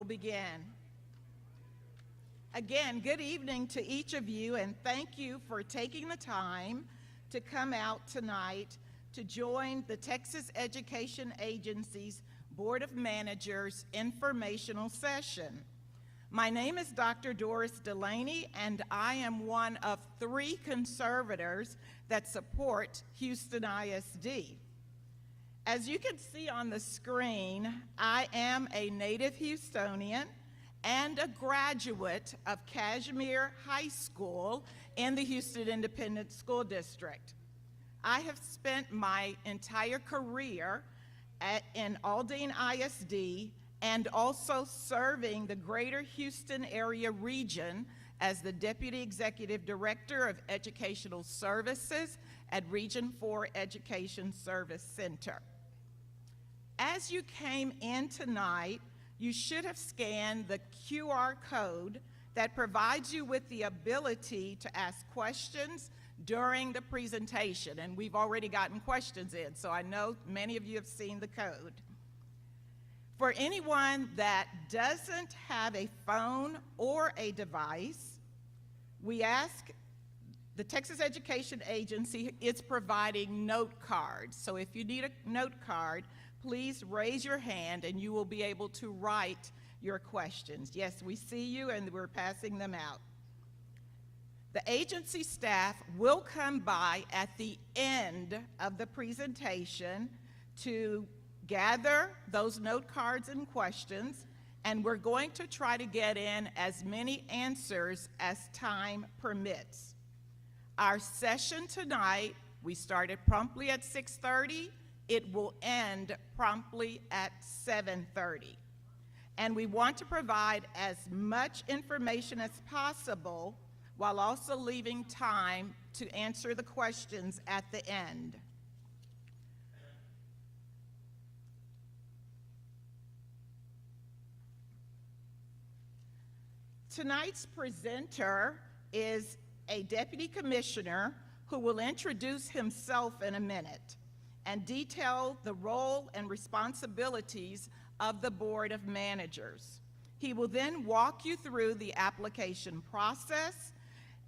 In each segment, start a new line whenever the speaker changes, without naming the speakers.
Begin. Again, good evening to each of you, and thank you for taking the time to come out tonight to join the Texas Education Agency's Board of Managers informational session. My name is Dr. Doris Delaney, and I am one of 3 conservators that support Houston ISD. As you can see on the screen, I am a native Houstonian and a graduate of Kashmir High School in the Houston Independent School District. I have spent my entire career in Aldine ISD and also serving the Greater Houston area region as the Deputy Executive Director of Educational Services at Region 4 Education Service Center. As you came in tonight, you should have scanned the QR code that provides you with the ability to ask questions during the presentation. And we've already gotten questions in, so I know many of you have seen the code. For anyone that doesn't have a phone or a device, we ask the Texas Education Agency is providing note cards. So if you need a note card, please raise your hand and you will be able to write your questions. Yes, we see you and we're passing them out. The agency staff will come by at the end of the presentation to gather those note cards and questions, and we're going to try to get in as many answers as time permits. Our session tonight, we started promptly at 6:30. It will end promptly at 7:30. And we want to provide as much information as possible while also leaving time to answer the questions at the end. Tonight's presenter is a deputy commissioner who will introduce himself in a minute and detail the role and responsibilities of the Board of Managers. He will then walk you through the application process,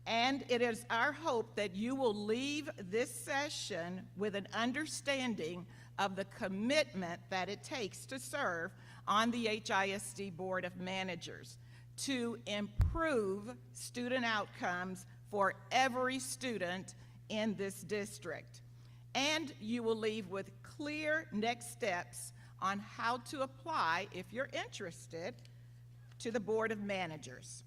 and it is our hope that you will leave this session with an understanding of the commitment that it takes to serve on the HISD Board of Managers to improve student outcomes for every student in this district. And you will leave with clear next steps on how to apply, if you're interested, to the Board of Managers.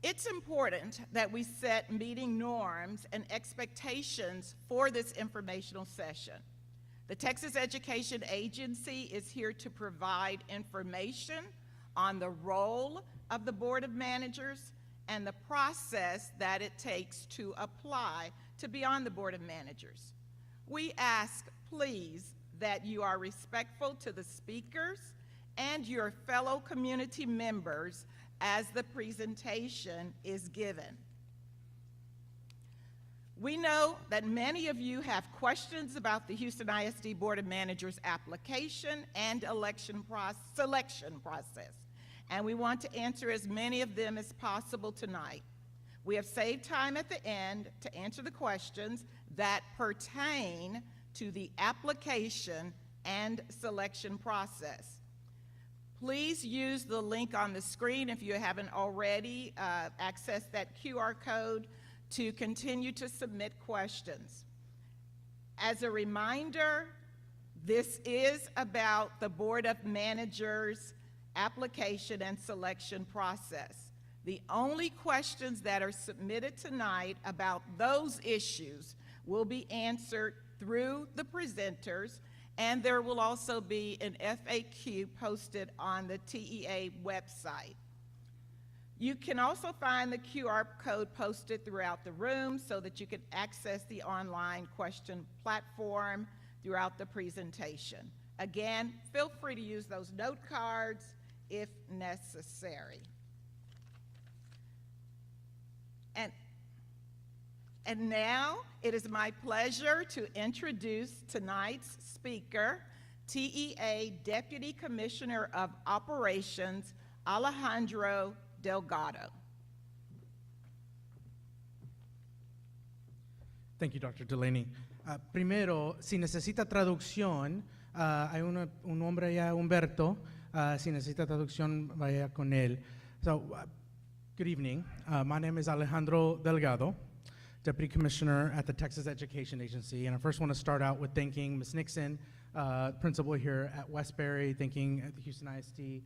It's important that we set meeting norms and expectations for this informational session. The Texas Education Agency is here to provide information on the role of the Board of Managers and the process that it takes to apply to be on the Board of Managers. We ask, please, that you are respectful to the speakers and your fellow community members as the presentation is given. We know that many of you have questions about the Houston ISD Board of Managers application and selection process, and we want to answer as many of them as possible tonight. We have saved time at the end to answer the questions that pertain to the application and selection process. Please use the link on the screen if you haven't already accessed that QR code to continue to submit questions. As a reminder, this is about the Board of Managers application and selection process. The only questions that are submitted tonight about those issues will be answered through the presenters, and there will also be an FAQ posted on the TEA website. You can also find the QR code posted throughout the room so that you can access the online question platform throughout the presentation. Again, feel free to use those note cards if necessary. And now it is my pleasure to introduce tonight's speaker, TEA Deputy Commissioner of Operations, Alejandro Delgado.
Thank you, Dr. Delaney. Primero, si necesita traducción, hay un hombre allá, Humberto. Si necesita traducción, vaya con él. So, good evening. My name is Alejandro Delgado, Deputy Commissioner at the Texas Education Agency. And I first want to start out with thanking Ms. Nixon, principal here at Westbury, thanking the Houston ISD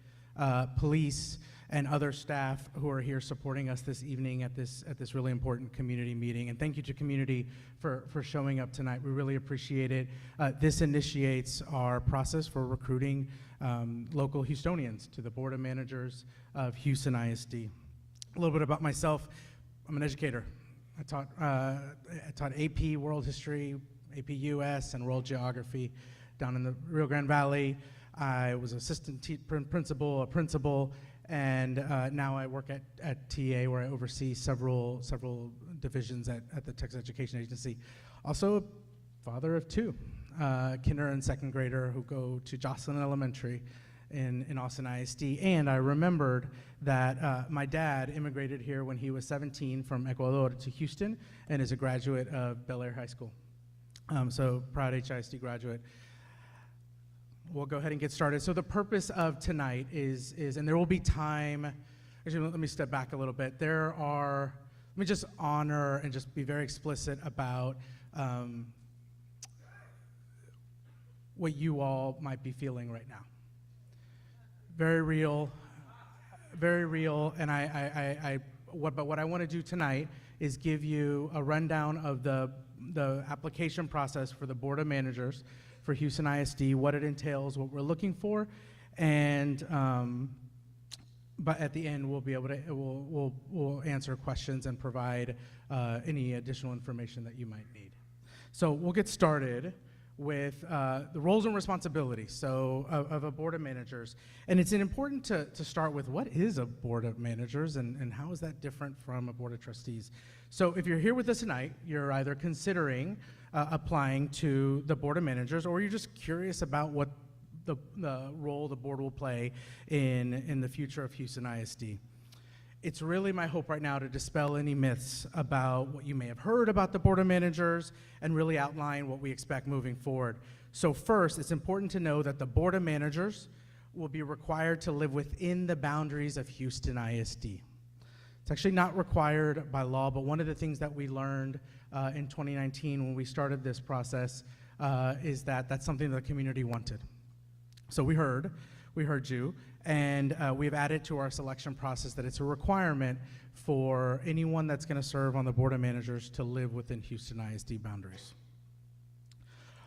police and other staff who are here supporting us this evening at this really important community meeting. And thank you to community for showing up tonight. We really appreciate it. This initiates our process for recruiting local Houstonians to the Board of Managers of Houston ISD. A little bit about myself. I'm an educator. I taught AP World History, AP US, and World Geography down in the Rio Grande Valley. I was assistant principal, a principal, and now I work at TA, where I oversee several divisions at the Texas Education Agency. Also a father of two, kinder and second grader who go to Jocelyn Elementary in Austin ISD. And I remembered that my dad immigrated here when he was 17 from Ecuador to Houston and is a graduate of Bel Air High School. So proud HISD graduate. We'll go ahead and get started. So the purpose of tonight is, and there will be time, actually let me step back a little bit. Let me just honor and just be very explicit about what you all might be feeling right now. Very real, and what I want to do tonight is give you a rundown of the application process for the Board of Managers for Houston ISD, what it entails, what we're looking for, and but at the end we'll be able to we'll answer questions and provide any additional information that you might need. So we'll get started with the roles and responsibilities of a Board of Managers, and it's important to start with what is a Board of Managers and how is that different from a Board of Trustees. So if you're here with us tonight, you're either considering applying to the Board of Managers, or you're just curious about what the role the board will play in the future of Houston ISD. It's really my hope right now to dispel any myths about what you may have heard about the Board of Managers and really outline what we expect moving forward. So first, it's important to know that the Board of Managers will be required to live within the boundaries of Houston ISD. It's actually not required by law, but one of the things that we learned in 2019 when we started this process is that that's something that the community wanted. So we heard you, and we've added to our selection process that it's a requirement for anyone that's going to serve on the Board of Managers to live within Houston ISD boundaries.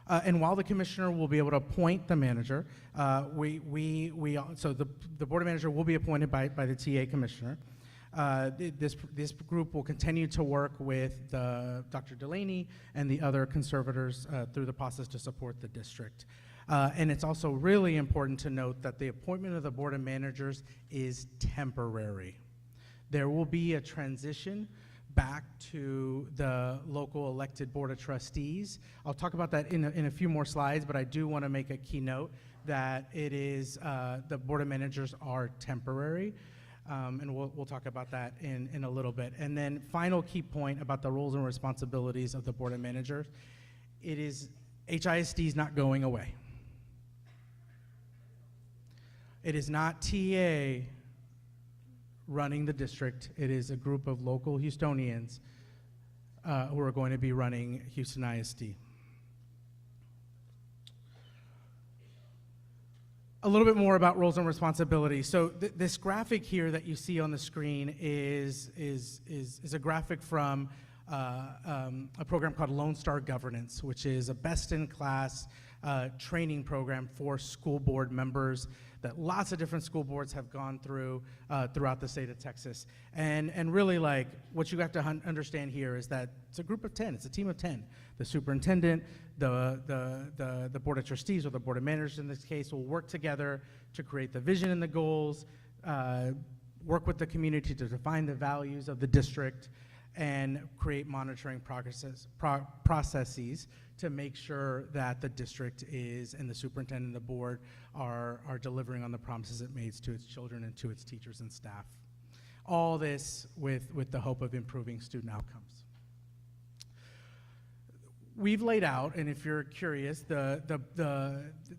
And while the commissioner will be able to appoint the manager, so the Board of Manager will be appointed by the TA commissioner. This group will continue to work with Dr. Delaney and the other conservators through the process to support the district. And it's also really important to note that the appointment of the Board of Managers is temporary. There will be a transition back to the local elected Board of Trustees. I'll talk about that in a few more slides, but I do want to make a keynote that it is the Board of Managers are temporary. And we'll talk about that in a little bit. And then final key point about the roles and responsibilities of the Board of Managers, HISD is not going away. It is not TA running the district. It is a group of local Houstonians who are going to be running Houston ISD. A little bit more about roles and responsibilities. So this graphic here that you see on the screen is a graphic from a program called Lone Star Governance, which is a best-in-class training program for school board members that lots of different school boards have gone through throughout the state of Texas. And really, like, what you have to understand here is that it's a group of 10, it's a team of 10. The superintendent, the Board of Trustees, or the Board of Managers in this case, will work together to create the vision and the goals, work with the community to define the values of the district, and create monitoring processes to make sure that the district is, and the superintendent and the board are delivering on the promises it makes to its children and to its teachers and staff. All this with the hope of improving student outcomes. We've laid out, and if you're curious, there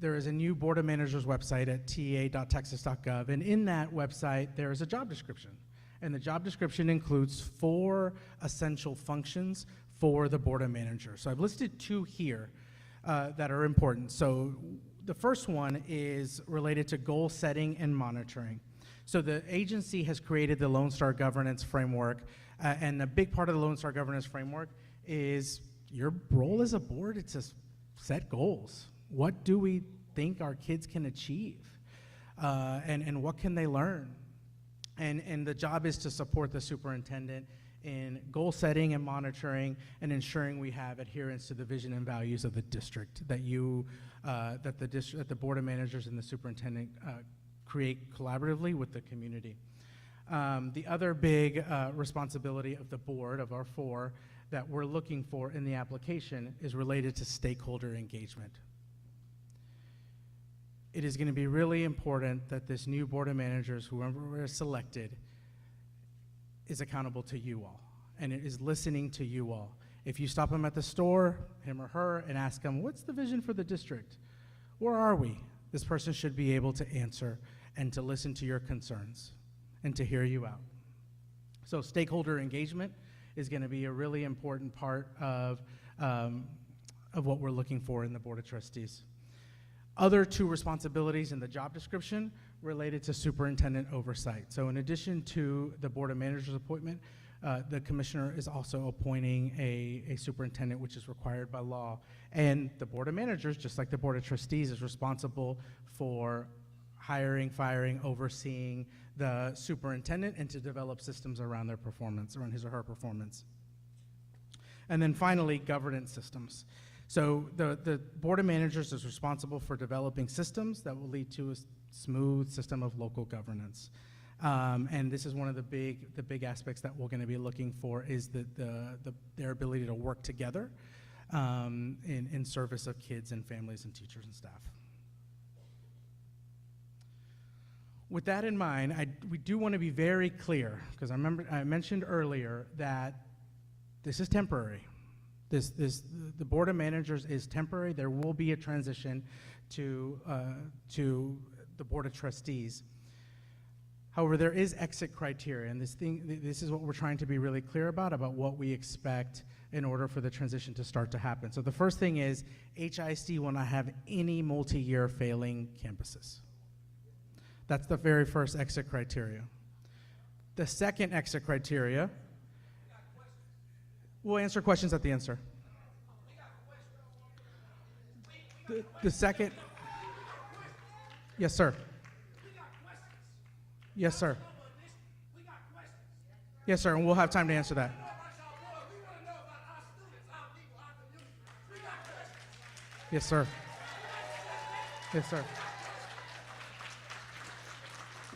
is a new Board of Managers website at ta.texas.gov, and in that website there is a job description. And the job description includes 4 essential functions for the Board of Managers. So I've listed 2 here that are important. So the first one is related to goal setting and monitoring. So the agency has created the Lone Star Governance Framework, and a big part of the Lone Star Governance Framework is your role as a board. It's to set goals. What do we think our kids can achieve? And what can they learn? And the job is to support the superintendent in goal setting and monitoring and ensuring we have adherence to the vision and values of the district that the Board of Managers and the superintendent create collaboratively with the community. The other big responsibility of the board, of our 4, that we're looking for in the application is related to stakeholder engagement. It is going to be really important that this new Board of Managers, whoever is selected, is accountable to you all, and it is listening to you all. If you stop him at the store, him or her, and ask him, what's the vision for the district? Where are we? This person should be able to answer and to listen to your concerns and to hear you out. So stakeholder engagement is going to be a really important part of what we're looking for in the Board of Trustees. Other 2 responsibilities in the job description related to superintendent oversight. So in addition to the Board of Managers appointment, the commissioner is also appointing a superintendent, which is required by law. And the Board of Managers, just like the Board of Trustees, is responsible for hiring, firing, overseeing the superintendent, and to develop systems around their performance, around his or her performance. And then finally, governance systems. So the Board of Managers is responsible for developing systems that will lead to a smooth system of local governance. And this is one of the big aspects that we're going to be looking for is their ability to work together in service of kids and families and teachers and staff. With that in mind, we do want to be very clear, because I mentioned earlier that this is temporary. The Board of Managers is temporary. There will be a transition to the Board of Trustees. However, there is exit criteria, and this is what we're trying to be really clear about what we expect in order for the transition to start to happen. So the first thing is HISD will not have any multi-year failing campuses. That's the very first exit criteria. The second exit criteria, we'll answer questions at the end, sir. The second, yes, sir. Yes, sir. Yes, sir, and we'll have time to answer that. Yes, sir. Yes, sir.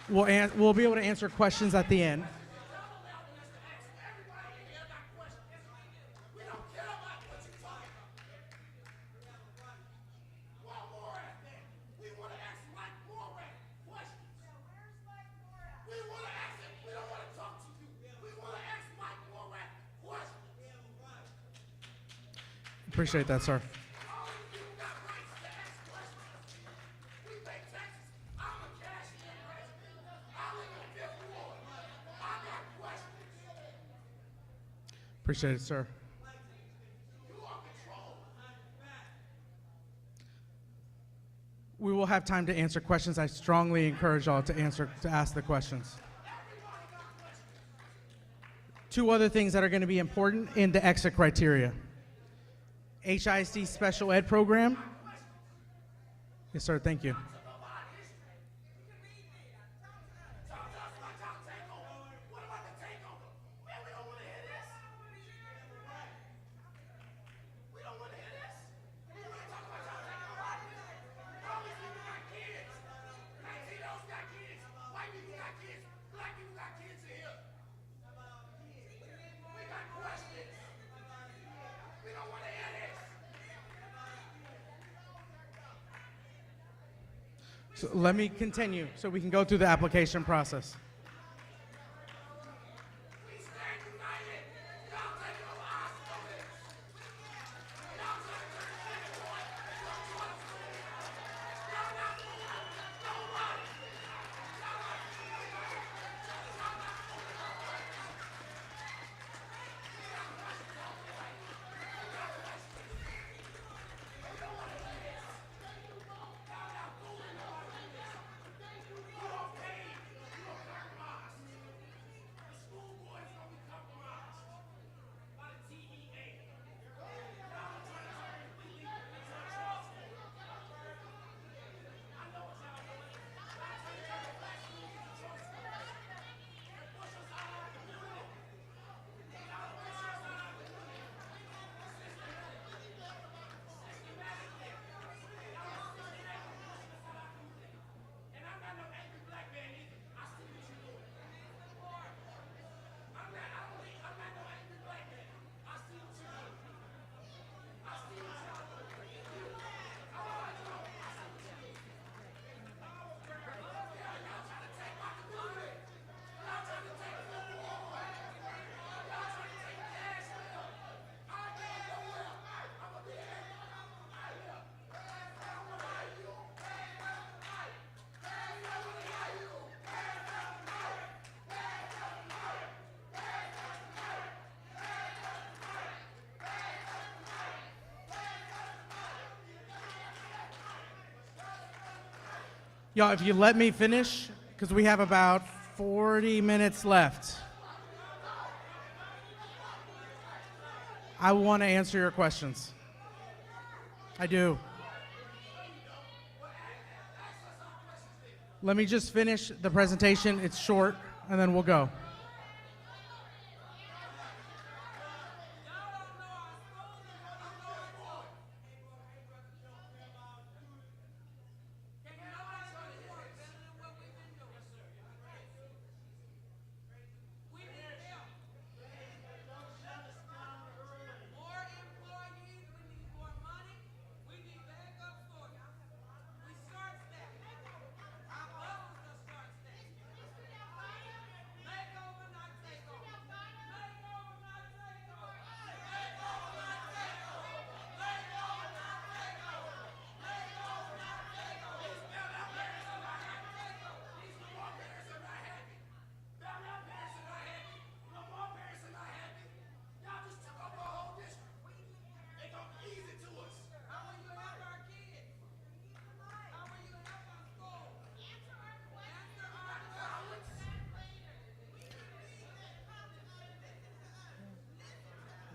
We'll be able to answer questions at the end. Appreciate that, sir. Appreciate it, sir. We will have time to answer questions. I strongly encourage y'all to ask the questions. 2 other things that are going to be important in the exit criteria. HISD special ed program. Yes, sir, thank you. So let me continue so we can go through the application process. Y'all, if you let me finish, because we have about 40 minutes left. I want to answer your questions. I do. Let me just finish the presentation. It's short, and then we'll go.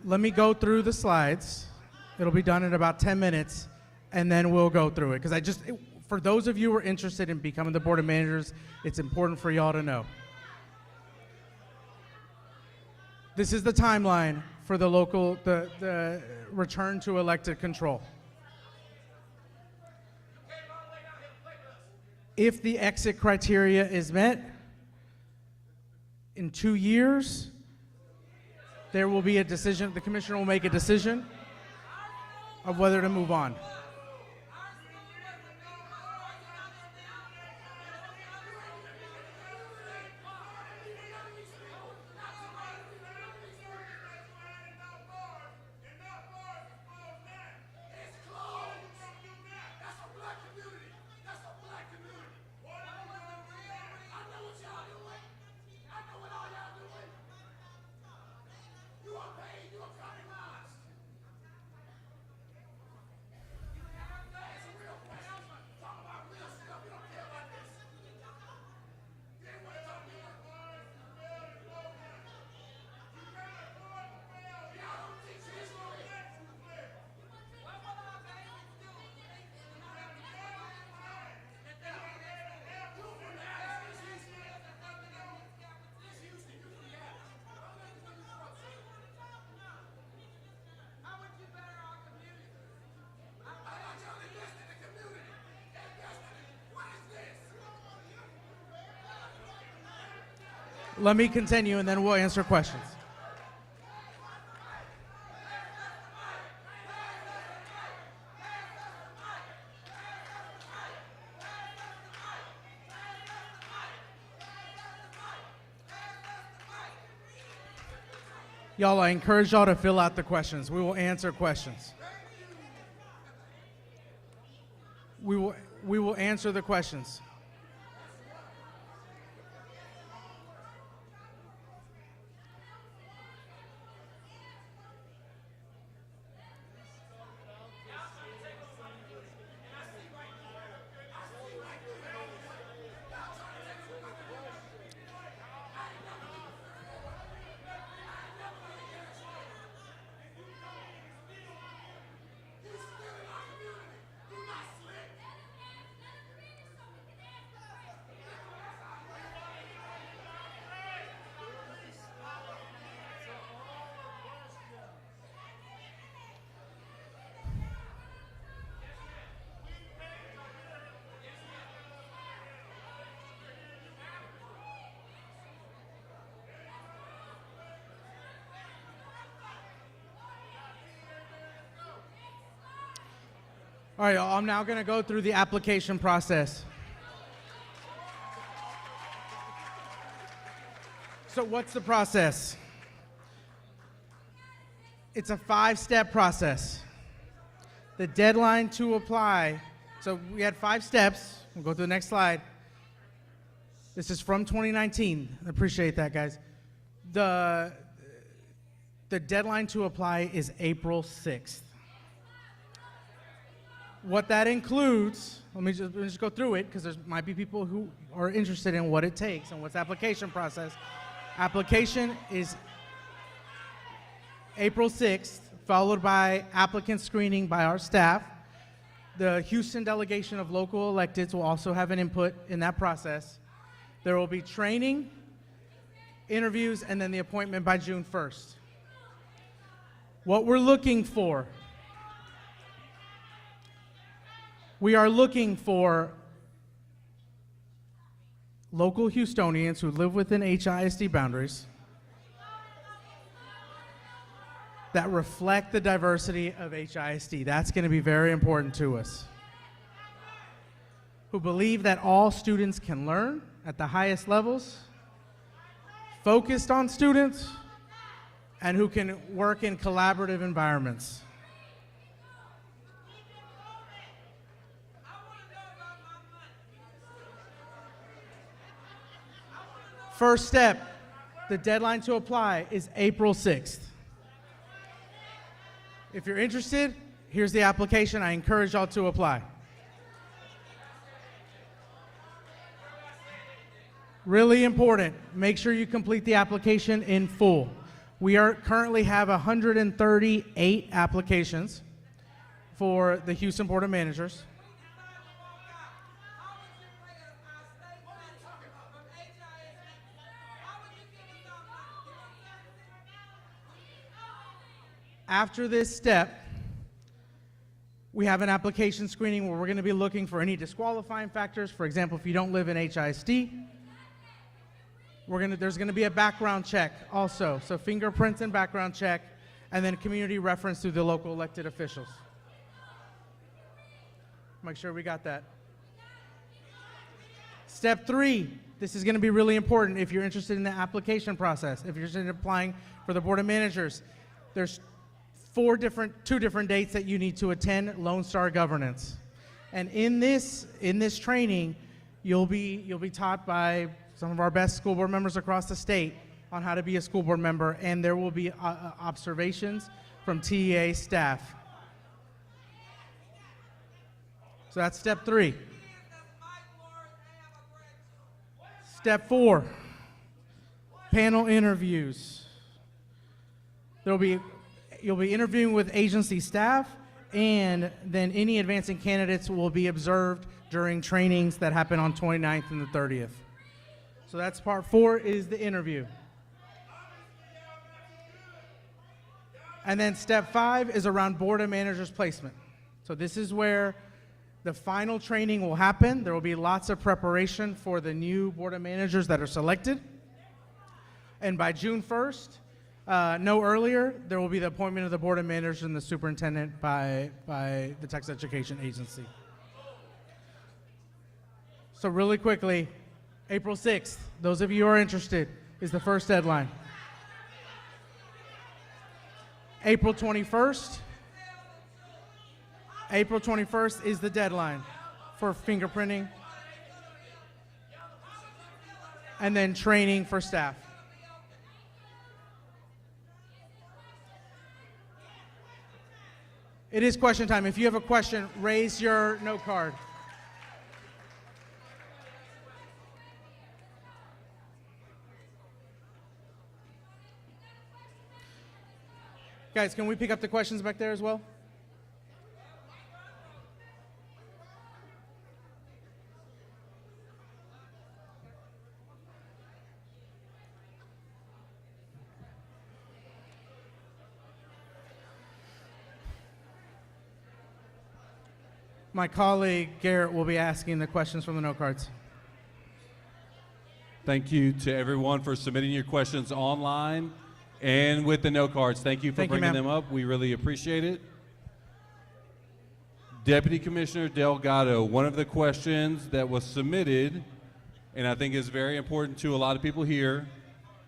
Let me go through the slides. It'll be done in about 10 minutes, and then we'll go through it. Because for those of you who are interested in becoming the board of managers, it's important for y'all to know. This is the timeline for the return to elected control. If the exit criteria is met, in 2 years, there will be a decision, the commissioner will make a decision of whether to move on. Let me continue, and then we'll answer questions. Y'all, I encourage y'all to fill out the questions. We will answer questions. We will answer the questions. All right, y'all, I'm now going to go through the application process. So what's the process? It's a 5-step process. The deadline to apply, so we had 5 steps. We'll go to the next slide. This is from 2019. I appreciate that, guys. The deadline to apply is April 6th. What that includes, let me just go through it because there might be people who are interested in what it takes and what's the application process. Application is April 6th, followed by applicant screening by our staff. The Houston delegation of local electeds will also have an input in that process. There will be training, interviews, and then the appointment by June 1st. What we're looking for, we are looking for local Houstonians who live within HISD boundaries that reflect the diversity of HISD. That's going to be very important to us. Who believe that all students can learn at the highest levels, focused on students, and who can work in collaborative environments. First step, the deadline to apply is April 6th. If you're interested, here's the application. I encourage y'all to apply. Really important, make sure you complete the application in full. We currently have 138 applications for the Houston Board of Managers. After this step, we have an application screening where we're going to be looking for any disqualifying factors. For example, if you don't live in HISD, there's going to be a background check also. So fingerprints and background check, and then community reference through the local elected officials. Make sure we got that. Step 3, this is going to be really important if you're interested in the application process. If you're interested in applying for the Board of Managers, there's 2 different dates that you need to attend Lone Star Governance. And in this training, you'll be taught by some of our best school board members across the state on how to be a school board member, and there will be observations from TEA staff. So that's step 3. Step 4, panel interviews. You'll be interviewing with agency staff, and then any advancing candidates will be observed during trainings that happen on 29th and the 30th. So that's part 4 is the interview. And then step 5 is around Board of Managers placement. So this is where the final training will happen. There will be lots of preparation for the new Board of Managers that are selected. And by June 1st, no earlier, there will be the appointment of the Board of Managers and the superintendent by the Texas Education Agency. So really quickly, April 6th, those of you who are interested, is the first deadline. April 21st. April 21st is the deadline for fingerprinting. And then training for staff. It is question time. If you have a question, raise your note card. Guys, can we pick up the questions back there as well? My colleague Garrett will be asking the questions from the note cards.
Thank you to everyone for submitting your questions online and with the note cards. Thank you for bringing them up. We really appreciate it. Deputy Commissioner Delgado, one of the questions that was submitted, and I think is very important to a lot of people here,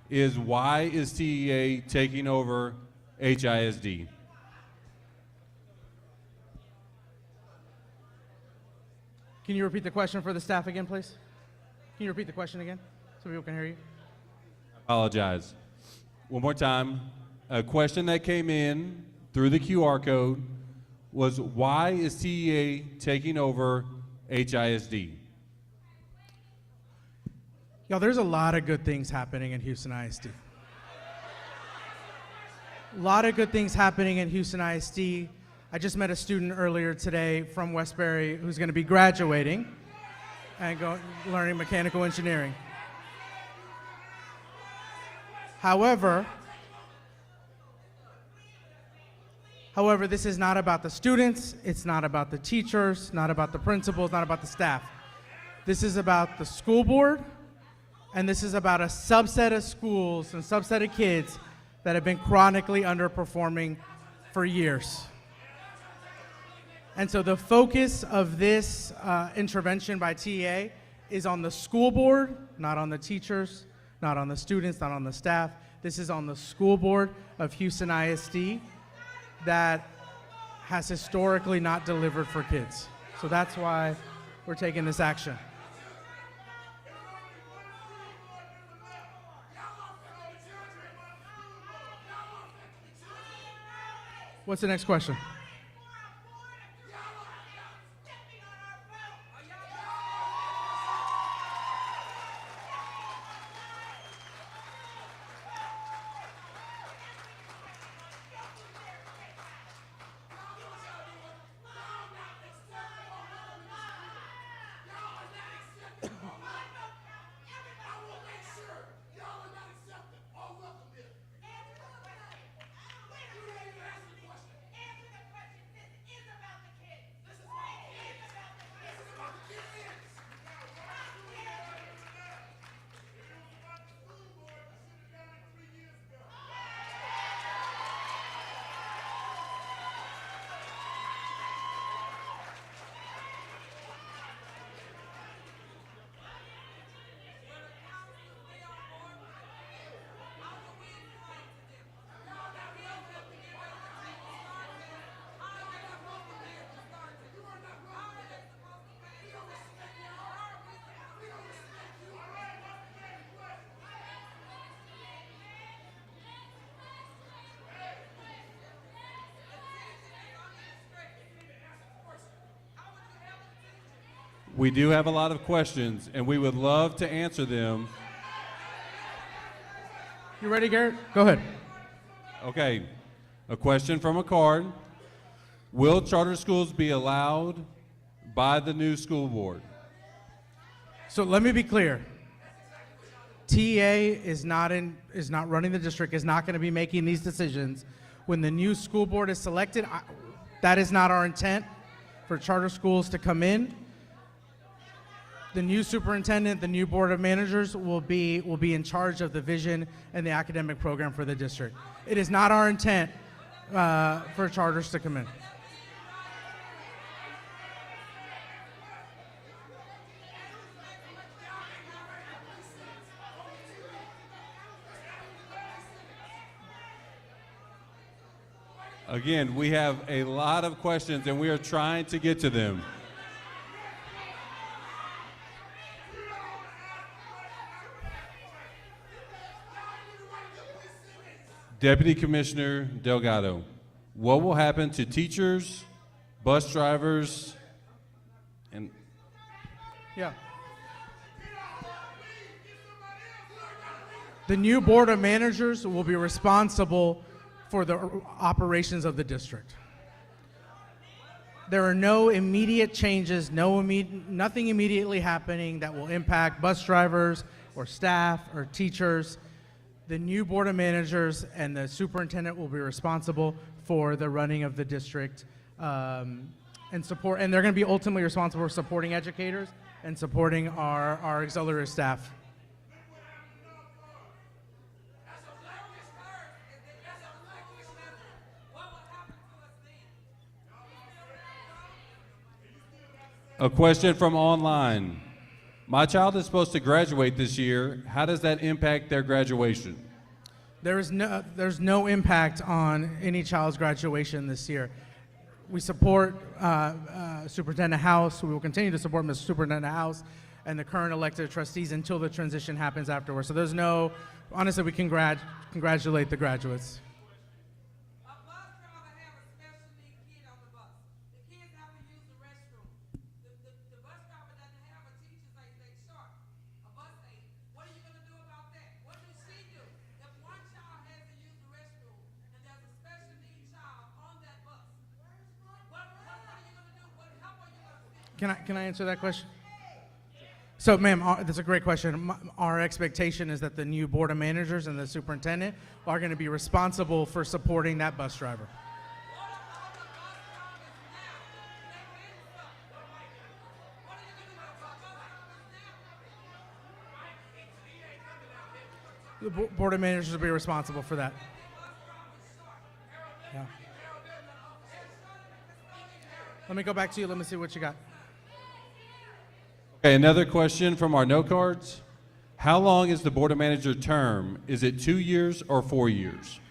is why is TEA taking over HISD?
Can you repeat the question for the staff again, please? Can you repeat the question again so people can hear you?
Apologize. One more time. A question that came in through the QR code was, why is TEA taking over HISD?
Y'all, there's a lot of good things happening in Houston ISD. A lot of good things happening in Houston ISD. I just met a student earlier today from Westbury who's going to be graduating and learning mechanical engineering. However, this is not about the students, it's not about the teachers, not about the principals, not about the staff. This is about the school board, and this is about a subset of schools and subset of kids that have been chronically underperforming for years. And so the focus of this intervention by TEA is on the school board, not on the teachers, not on the students, not on the staff. This is on the school board of Houston ISD that has historically not delivered for kids. So that's why we're taking this action. What's the next question?
We do have a lot of questions, and we would love to answer them.
You ready, Garrett? Go ahead.
Okay, a question from a card. Will charter schools be allowed by the new school board?
So let me be clear. TEA is not running the district, is not going to be making these decisions. When the new school board is selected, that is not our intent for charter schools to come in. The new superintendent, the new board of managers will be in charge of the vision and the academic program for the district. It is not our intent for charters to come in.
Again, we have a lot of questions and we are trying to get to them. Deputy Commissioner Delgado, what will happen to teachers, bus drivers, and
Yeah. The new Board of Managers will be responsible for the operations of the district. There are no immediate changes, nothing immediately happening that will impact bus drivers or staff or teachers. The new Board of Managers and the superintendent will be responsible for the running of the district and support, and they're going to be ultimately responsible for supporting educators and supporting our auxiliary staff.
a question from online. My child is supposed to graduate this year. How does that impact their graduation?
There's no impact on any child's graduation this year. We support Superintendent House. We will continue to support Mr. Superintendent House and the current elected trustees until the transition happens afterwards. So there's no, honestly, we congratulate the graduates.
A bus driver have a special need kid on the bus. The kids have to use the restroom. The bus driver doesn't have a teacher's aide they short, a bus aide. What are you gonna do about that? What does she do? If one child has to use the restroom and there's a special need child on that bus, what are you gonna do? What help are you gonna give?
Can I answer that question? So, ma'am, that's a great question. Our expectation is that the new Board of Managers and the superintendent are going to be responsible for supporting that bus driver. The Board of Managers will be responsible for that. Yeah. Let me go back to you. Let me see what you got.
Okay, another question from our note cards. How long is the Board of Manager term? Is it 2 years or 4 years?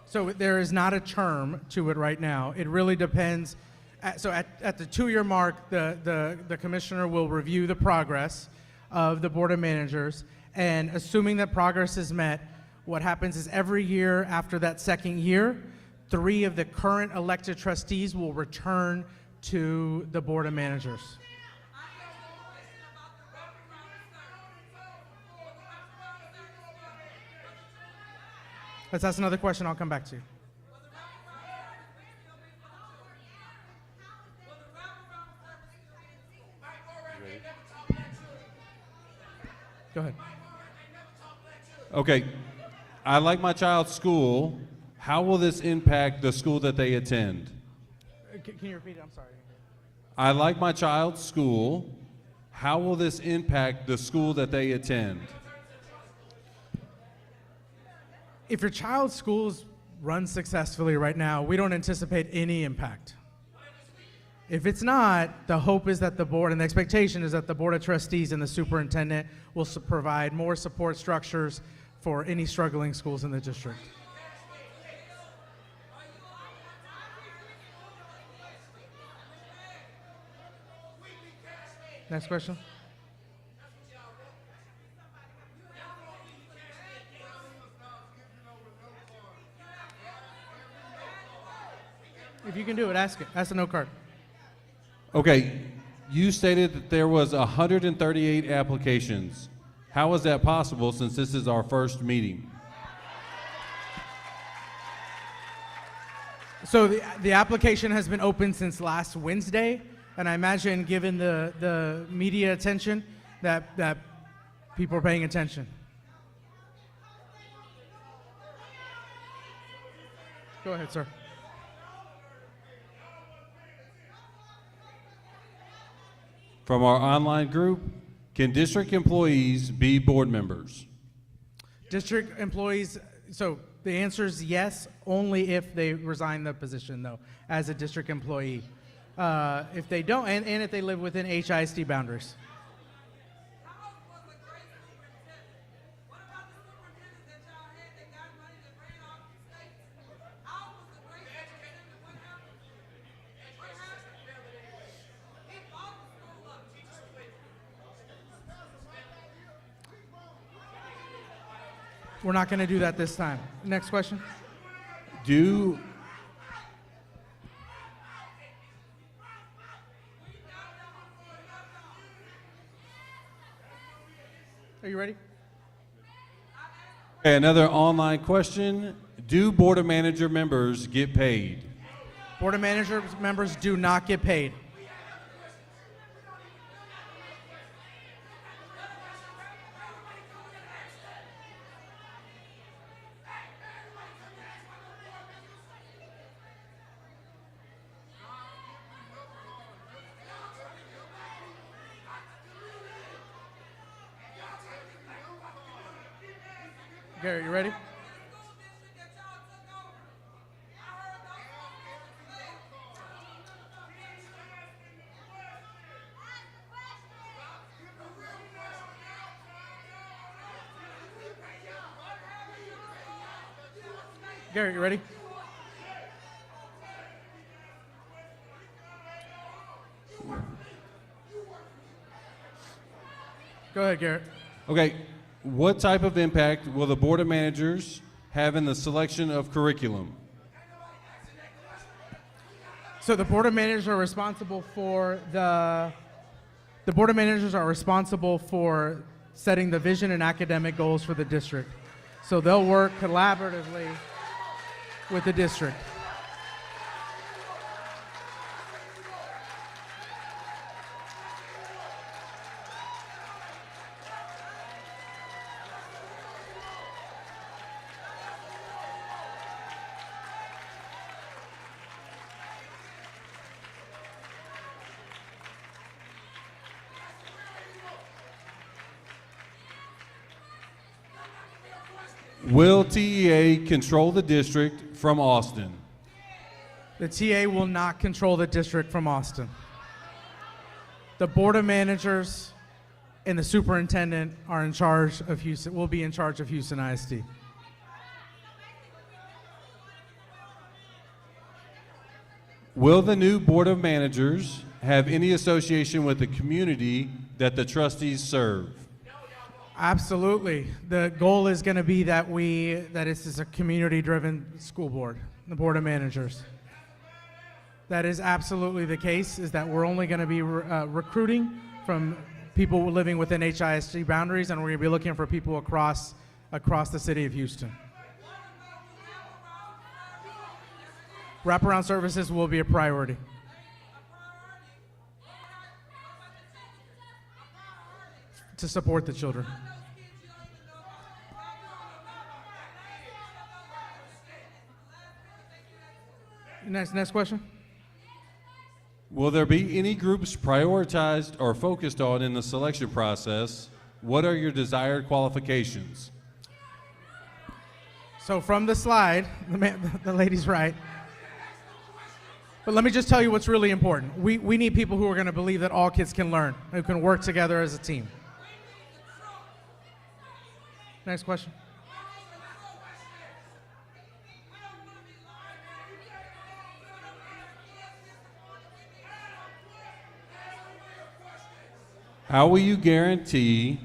So there is not a term to it right now. It really depends. At the 2-year mark, the commissioner will review the progress of the Board of Managers, and assuming that progress is met, what happens is every year after that second year, 3 of the current elected trustees will return to the Board of Managers. Let's ask another question. I'll come back to you. Go ahead.
Okay, I like my child's school. How will this impact the school that they attend?
Can you repeat it? I'm sorry.
I like my child's school. How will this impact the school that they attend?
If your child's schools run successfully right now, we don't anticipate any impact. If it's not, the hope is that the board, and the expectation is that the Board of Trustees and the superintendent will provide more support structures for any struggling schools in the district. Next question. If you can do it, ask it. Ask the note card.
Okay, you stated that there was 138 applications. How is that possible since this is our first meeting?
So the application has been open since last Wednesday, and I imagine given the media attention that people are paying attention. Go ahead, sir.
From our online group, can district employees be board members?
District employees, so the answer is yes, only if they resign the position, though, as a district employee. If they don't, and if they live within HISD boundaries.
How was a great superintendent? What about the superintendents that y'all had that got money that ran off the state? How was a great
We're not going to do that this time. Next question.
Do
Are you ready?
Okay, another online question. Do Board of Manager members get paid?
Board of Managers members do not get paid. Garrett, you ready? Garrett, you ready? Go ahead, Garrett.
Okay, what type of impact will the Board of Managers have in the selection of curriculum?
So the Board of Managers are responsible for the Board of Managers are responsible for setting the vision and academic goals for the district. So they'll work collaboratively with the district.
Will TEA control the district from Austin?
The TA will not control the district from Austin. The Board of Managers and the superintendent are in charge of Houston, will be in charge of Houston ISD.
Will the new Board of Managers have any association with the community that the trustees serve?
Absolutely. The goal is going to be that this is a community-driven school board, the Board of Managers. That is absolutely the case, is that we're only going to be recruiting from people living within HISD boundaries, and we're going to be looking for people across the city of Houston. Wraparound services will be a priority. To support the children. Next question.
Will there be any groups prioritized or focused on in the selection process? What are your desired qualifications?
So from the slide, the lady's right. But let me just tell you what's really important. We need people who are going to believe that all kids can learn, who can work together as a team. Next question.
How will you guarantee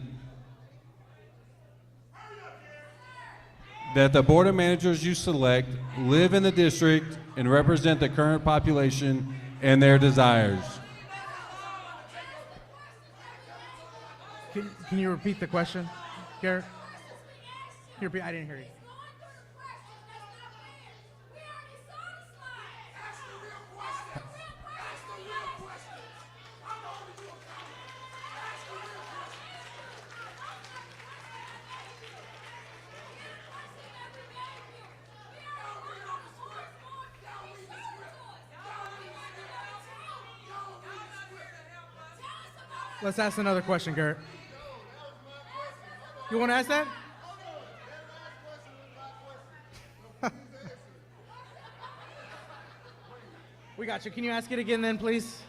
that the Board of Managers you select live in the district and represent the current population and their desires?
Can you repeat the question, Garrett? Can you repeat? I didn't hear you. Let's ask another question, Garrett. You want to ask that? We got you. Can you ask it again then, please?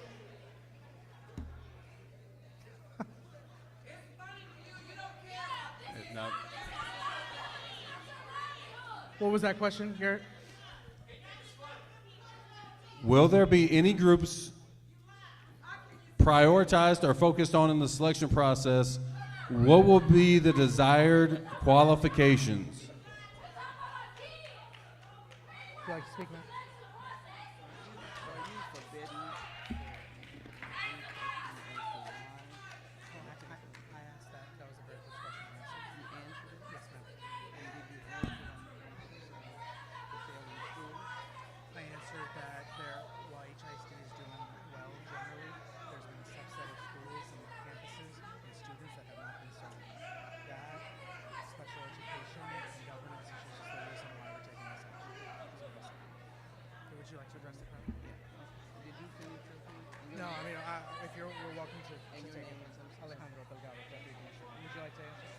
What was that question, Garrett?
Will there be any groups prioritized or focused on in the selection process? what will be the desired qualifications?
Would you like to speak, ma'am? I asked that. That was a very good question. You answered it? Yes, ma'am. And did you answer the failing school? I answered that while HISD is doing well generally, there's been a subset of schools and campuses and students that have not been served. That, special education, and governance is just the reason why we're taking this action. Would you like to address the crowd?
Did you finish your food?
No, I mean, if you're welcome to
And your
take
name
it.
is, I'm sorry.
Alejandro Delgado, Deputy Commissioner. Would you like to answer?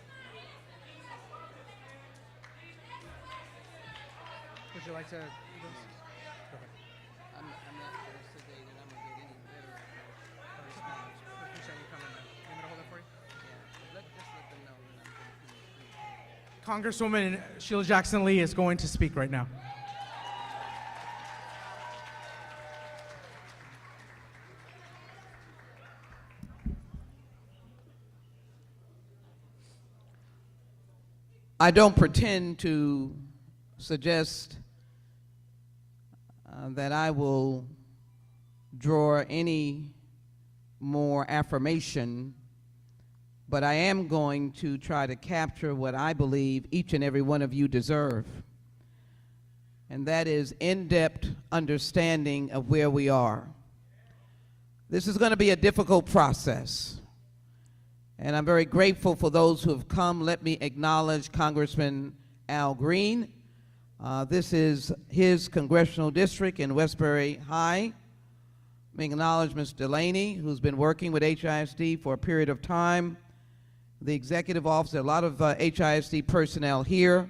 Would you like to? Go ahead.
I'm not going to say that I'm going to get any better.
Appreciate you coming. You want me to hold it for you?
Yeah. Just let them know that I'm going to finish.
Congresswoman Sheila Jackson Lee is going to speak right now.
I don't pretend to suggest that I will draw any more affirmation, but I am going to try to capture what I believe each and every one of you deserve, and that is in-depth understanding of where we are. This is going to be a difficult process, and I'm very grateful for those who have come. Let me acknowledge Congressman Al Green. This is his congressional district in Westbury High. Let me acknowledge Ms. Delaney, who's been working with HISD for a period of time. The executive officer, a lot of HISD personnel here.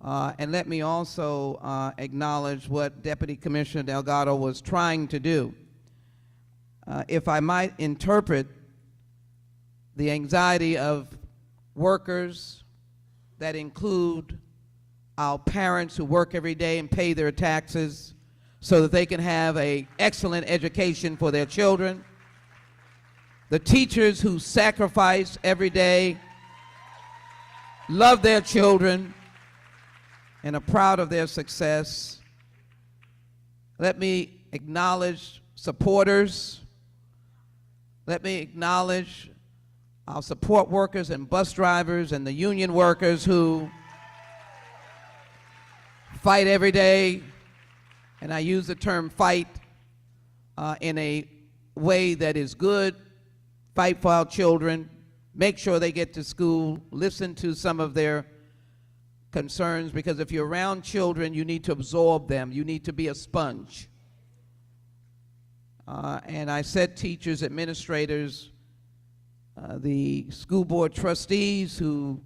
And let me also acknowledge what Deputy Commissioner Delgado was trying to do. If I might interpret the anxiety of workers that include our parents who work every day and pay their taxes so that they can have an excellent education for their children, the teachers who sacrifice every day, love their children, and are proud of their success. Let me acknowledge supporters. Let me acknowledge our support workers and bus drivers and the union workers who fight every day, and I use the term fight in a way that is good. Fight for our children, make sure they get to school, listen to some of their concerns, because if you're around children, you need to absorb them. You need to be a sponge. And I said teachers, administrators, the school board trustees who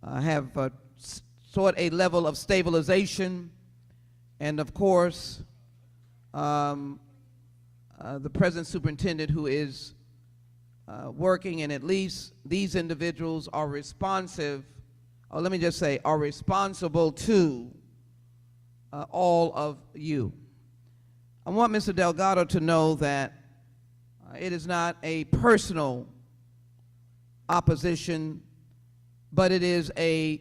have sought a level of stabilization, and of course, the present superintendent who is working, and at least these individuals are responsive, or let me just say, are responsible to all of you. I want Mr. Delgado to know that it is not a personal opposition, but it is a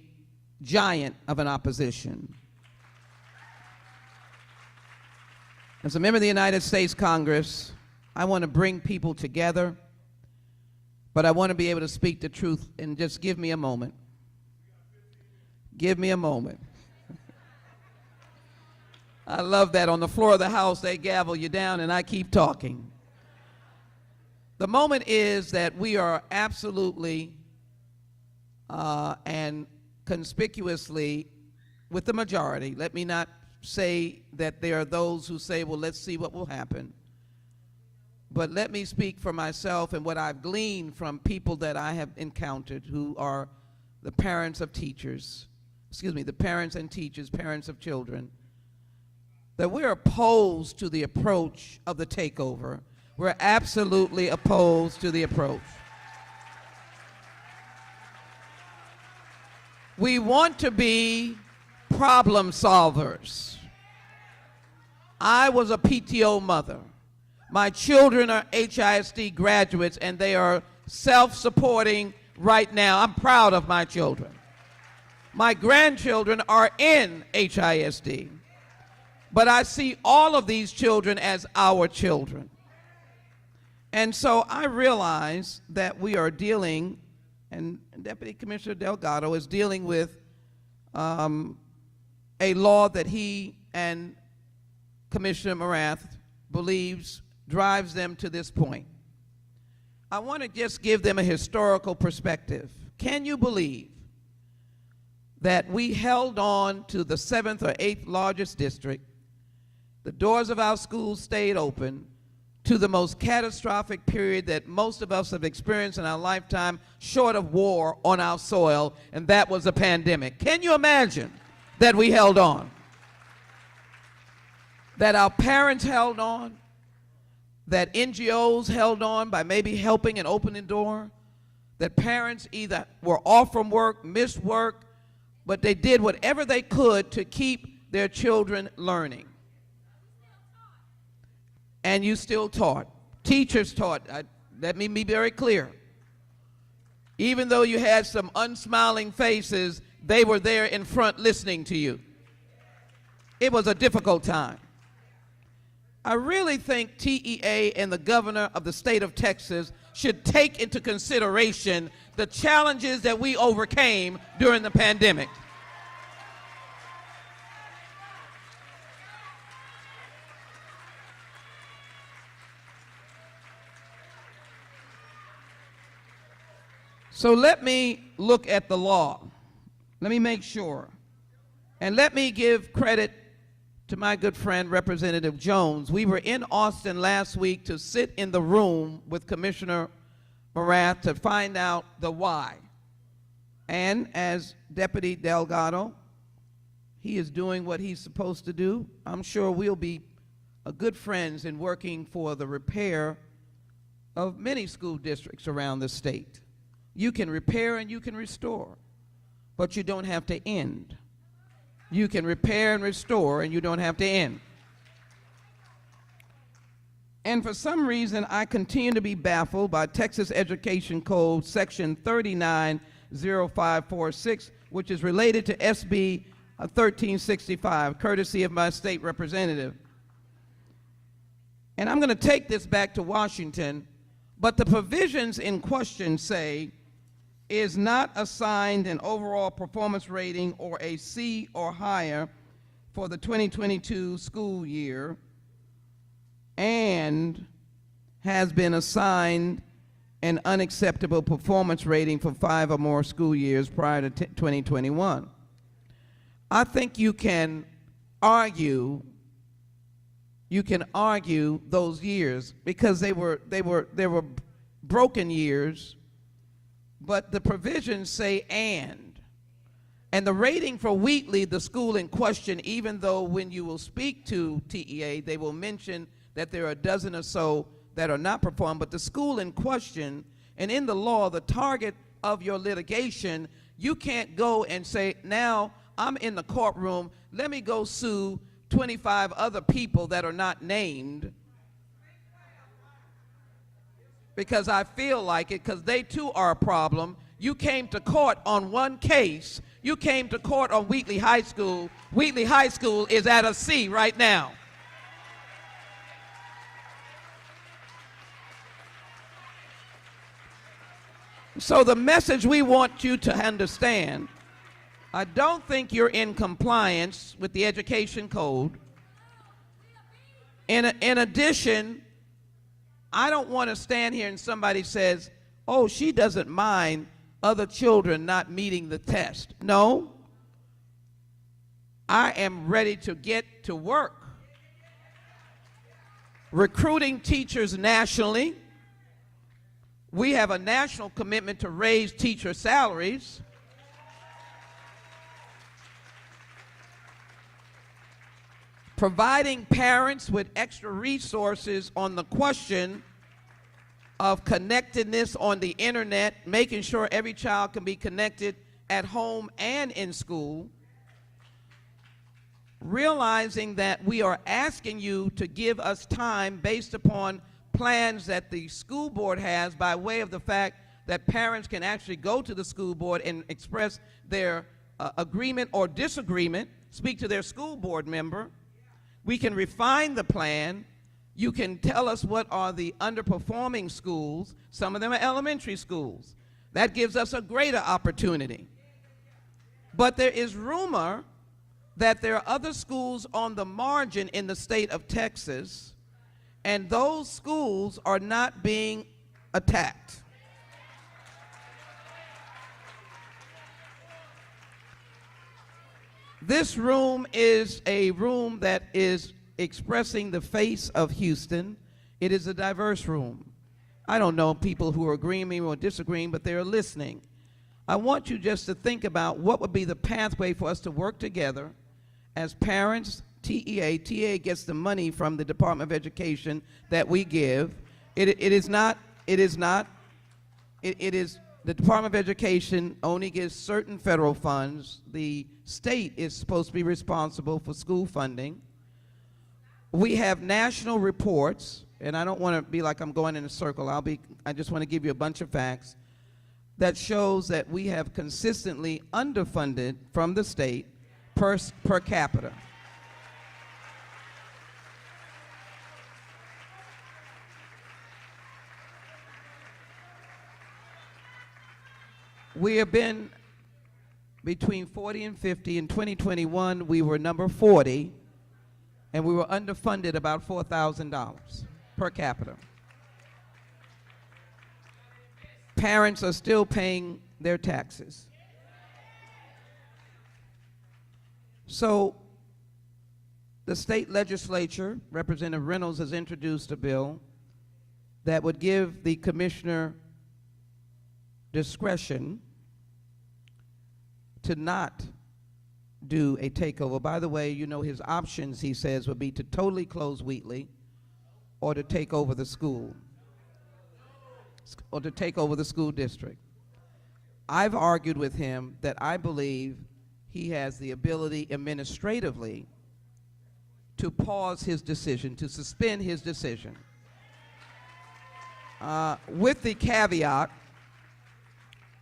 giant of an opposition. As a member of the United States Congress, I want to bring people together, but I want to be able to speak the truth, and just give me a moment. Give me a moment. I love that. On the floor of the House, they gavel you down and I keep talking. The moment is that we are absolutely and conspicuously with the majority. Let me not say that there are those who say, well, let's see what will happen. But let me speak for myself and what I've gleaned from people that I have encountered who are the parents of teachers, the parents and teachers, parents of children, that we're opposed to the approach of the takeover. We're absolutely opposed to the approach. We want to be problem solvers. I was a PTO mother. My children are HISD graduates, and they are self-supporting right now. I'm proud of my children. My grandchildren are in HISD, but I see all of these children as our children. And so I realize that we are dealing, and Deputy Commissioner Delgado is dealing with a law that he and Commissioner Morath believes drives them to this point. I want to just give them a historical perspective. Can you believe that we held on to the 7th or 8th largest district? The doors of our schools stayed open to the most catastrophic period that most of us have experienced in our lifetime, short of war on our soil, and that was a pandemic. Can you imagine that we held on? That our parents held on? That NGOs held on by maybe helping and opening the door? That parents either were off from work, missed work, but they did whatever they could to keep their children learning. And you still taught. Teachers taught. Let me be very clear. Even though you had some unsmiling faces, they were there in front listening to you. It was a difficult time. I really think TEA and the governor of the state of Texas should take into consideration the challenges that we overcame during the pandemic. So let me look at the law. Let me make sure. And let me give credit to my good friend, Representative Jones. We were in Austin last week to sit in the room with Commissioner Morath to find out the why. And as Deputy Delgado, he is doing what he's supposed to do. I'm sure we'll be good friends in working for the repair of many school districts around the state. You can repair and you can restore, but you don't have to end. You can repair and restore, and you don't have to end. And for some reason, I continue to be baffled by Texas Education Code Section 390546, which is related to SB 1365, courtesy of my state representative. And I'm going to take this back to Washington, but the provisions in question say, is not assigned an overall performance rating or a C or higher for the 2022 school year and has been assigned an unacceptable performance rating for 5 or more school years prior to 2021. I think you can argue those years because they were broken years. But the provisions say and the rating for Wheatley, the school in question, even though when you will speak to TEA, they will mention that there are a dozen or so that are not performed, but the school in question, and in the law, the target of your litigation, you can't go and say, now I'm in the courtroom, let me go sue 25 other people that are not named, because I feel like it, because they too are a problem. You came to court on one case. You came to court on Wheatley High School. Wheatley High School is at a C right now. So the message we want you to understand, I don't think you're in compliance with the education code. In addition, I don't want to stand here and somebody says, oh, she doesn't mind other children not meeting the test. No. I am ready to get to work. Recruiting teachers nationally. We have a national commitment to raise teacher salaries. Providing parents with extra resources on the question of connectedness on the internet, making sure every child can be connected at home and in school. Realizing that we are asking you to give us time based upon plans that the school board has by way of the fact that parents can actually go to the school board and express their agreement or disagreement, speak to their school board member. We can refine the plan. You can tell us what are the underperforming schools. Some of them are elementary schools. That gives us a greater opportunity. But there is rumor that there are other schools on the margin in the state of Texas, and those schools are not being attacked. This room is a room that is expressing the face of Houston. It is a diverse room. I don't know people who are agreeing or disagreeing, but they're listening. I want you just to think about what would be the pathway for us to work together as parents. TEA gets the money from the Department of Education that we give. It is the Department of Education only gives certain federal funds. The state is supposed to be responsible for school funding. We have national reports, and I don't want to be like I'm going in a circle. I just want to give you a bunch of facts that shows that we have consistently underfunded from the state per capita. We have been between 40 and 50. In 2021, we were number 40, and we were underfunded about $4,000 per capita. Parents are still paying their taxes. So the state legislature, Representative Reynolds, has introduced a bill that would give the commissioner discretion to not do a takeover. By the way, you know his options, he says, would be to totally close Wheatley or to take over the school or to take over the school district. I've argued with him that I believe he has the ability administratively to pause his decision, to suspend his decision, with the caveat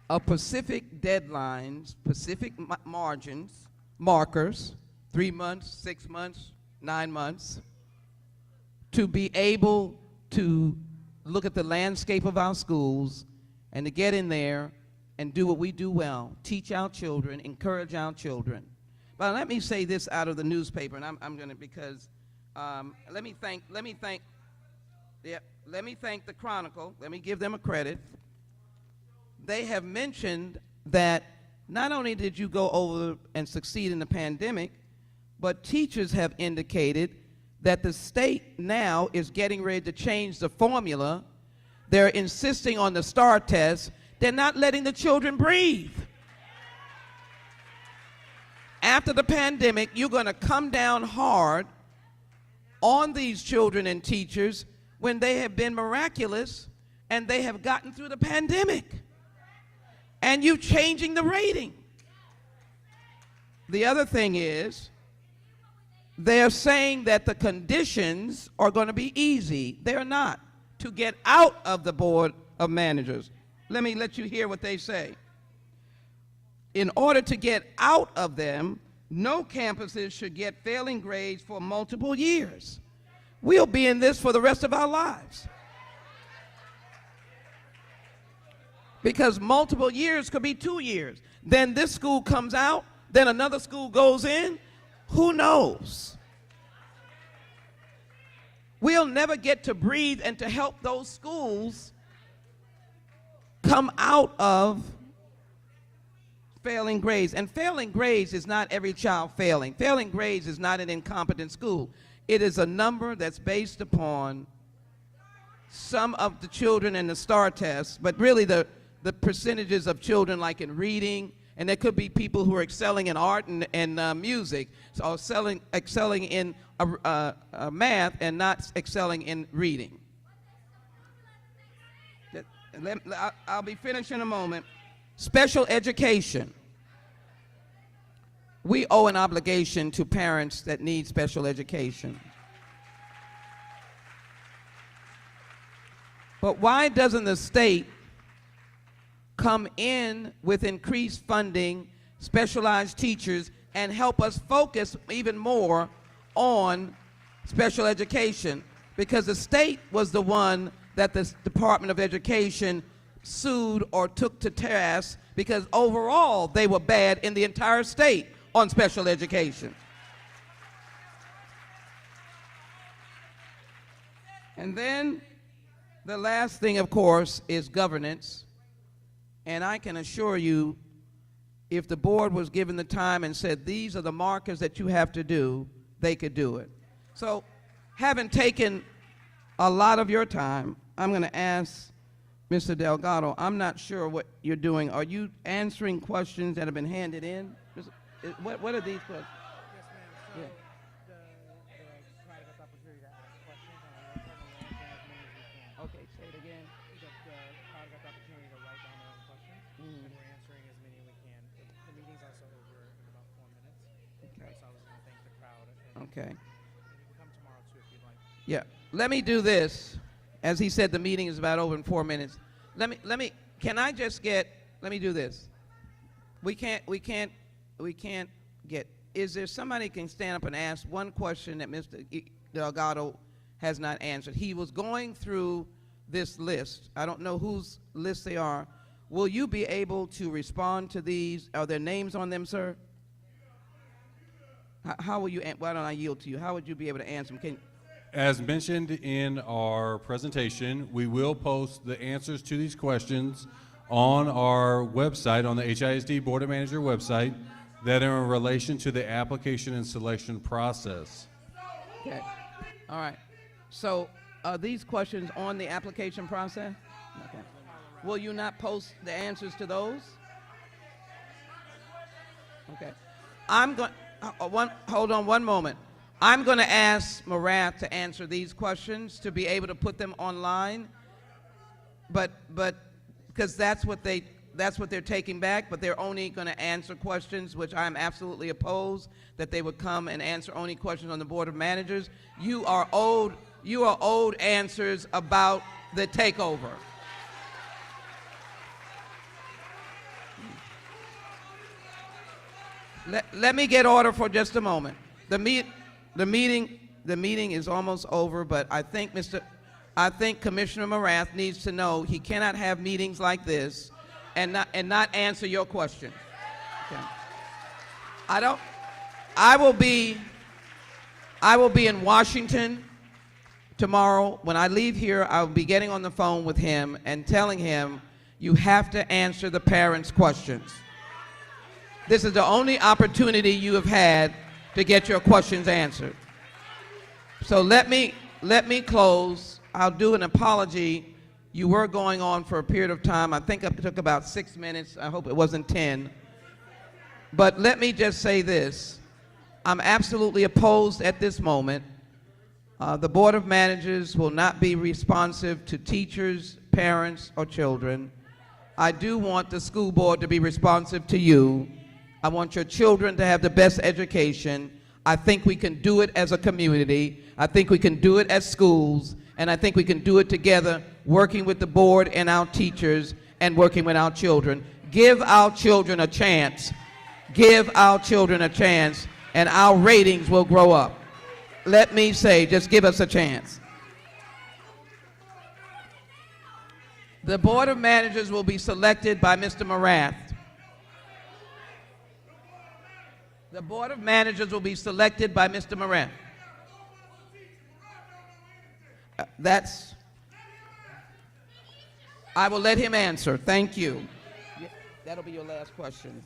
of specific deadlines, specific markers, 3 months, 6 months, 9 months, to be able to look at the landscape of our schools and to get in there and do what we do well, teach our children, encourage our children. But let me say this out of the newspaper, and I'm going to, because let me thank the Chronicle. Let me give them a credit. They have mentioned that not only did you go over and succeed in the pandemic, but teachers have indicated that the state now is getting ready to change the formula. They're insisting on the STAR test. They're not letting the children breathe. After the pandemic, you're going to come down hard on these children and teachers when they have been miraculous and they have gotten through the pandemic. And you changing the rating. The other thing is, they're saying that the conditions are going to be easy. They're not. To get out of the Board of Managers. Let me let you hear what they say. In order to get out of them, no campuses should get failing grades for multiple years. We'll be in this for the rest of our lives. Because multiple years could be 2 years. Then this school comes out, then another school goes in. Who knows? We'll never get to breathe and to help those schools come out of failing grades. And failing grades is not every child failing. Failing grades is not an incompetent school. It is a number that's based upon some of the children in the STAR test, but really the percentages of children like in reading, and there could be people who are excelling in art and music, so excelling in math and not excelling in reading. I'll be finished in a moment. Special education. We owe an obligation to parents that need special education. But why doesn't the state come in with increased funding, specialized teachers, and help us focus even more on special education? Because the state was the one that the Department of Education sued or took to task because overall they were bad in the entire state on special education. And then the last thing, of course, is governance. And I can assure you, if the board was given the time and said, these are the markers that you have to do, they could do it. So, having taken a lot of your time, I'm going to ask Mr. Delgado, I'm not sure what you're doing. Are you answering questions that have been handed in? What are these questions?
Yes, ma'am. So
Yeah.
the private opportunity to ask questions, and we're answering as many as we can.
Okay, say it again.
The crowd got the opportunity to write down their own questions, and we're answering as many as we can. The meeting's also over in about 4 minutes.
Okay.
So I was going to thank the crowd. And
Okay.
you can come tomorrow too if you'd like.
Yeah. Let me do this. As he said, the meeting is about over in 4 minutes. Can I just get, let me do this. We can't get, is there somebody can stand up and ask one question that Mr. Delgado has not answered? He was going through this list. I don't know whose list they are. Will you be able to respond to these? Are there names on them, sir? How will you, why don't I yield to you? How would you be able to answer them?
As mentioned in our presentation, we will post the answers to these questions on our website, on the HISD Board of Manager website, that are in relation to the application and selection process.
Okay. All right. So are these questions on the application process? Okay. Will you not post the answers to those? Okay. I'm going, hold on one moment. I'm going to ask Marath to answer these questions to be able to put them online, but because that's what they're taking back, but they're only going to answer questions, which I'm absolutely opposed, that they would come and answer only questions on the Board of Managers. You are owed answers about the takeover. Let me get order for just a moment. The meeting is almost over, but I think Commissioner Marath needs to know he cannot have meetings like this and not answer your question. Okay. I will be in Washington tomorrow. When I leave here, I'll be getting on the phone with him and telling him you have to answer the parents' questions. This is the only opportunity you have had to get your questions answered. So let me close. I'll do an apology. You were going on for a period of time. I think it took about 6 minutes. I hope it wasn't 10. But let me just say this. I'm absolutely opposed at this moment. The Board of Managers will not be responsive to teachers, parents, or children. I do want the school board to be responsive to you. I want your children to have the best education. I think we can do it as a community. I think we can do it as schools. And I think we can do it together, working with the board and our teachers and working with our children. Give our children a chance. Give our children a chance, and our ratings will grow up. Let me say, just give us a chance. The Board of Managers will be selected by Mr. Marath. The Board of Managers will be selected by Mr. Marath. I will let him answer. Thank you. Yeah, that'll be your last question.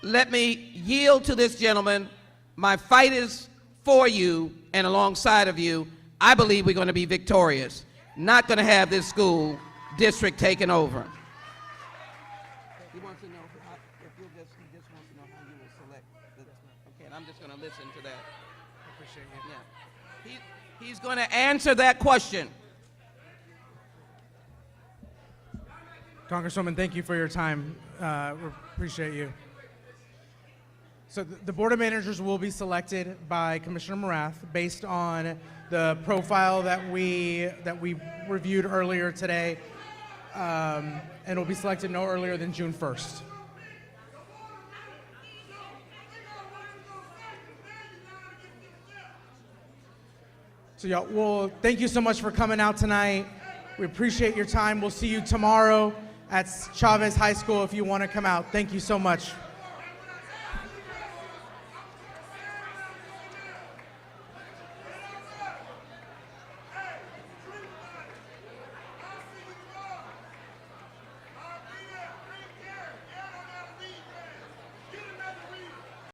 Let me yield to this gentleman. My fight is for you and alongside of you. I believe we're going to be victorious. Not going to have this school district taken over. He wants to know he just wants to know how you will select. Okay, and I'm just going to listen to that.
I appreciate you.
Yeah. He's going to answer that question.
Congresswoman, thank you for your time. We appreciate you. So the Board of Managers will be selected by Commissioner Morath based on the profile that we reviewed earlier today, and will be selected no earlier than June 1st. So y'all, well, thank you so much for coming out tonight. We appreciate your time. We'll see you tomorrow at Chavez High School if you want to come out. Thank you so much.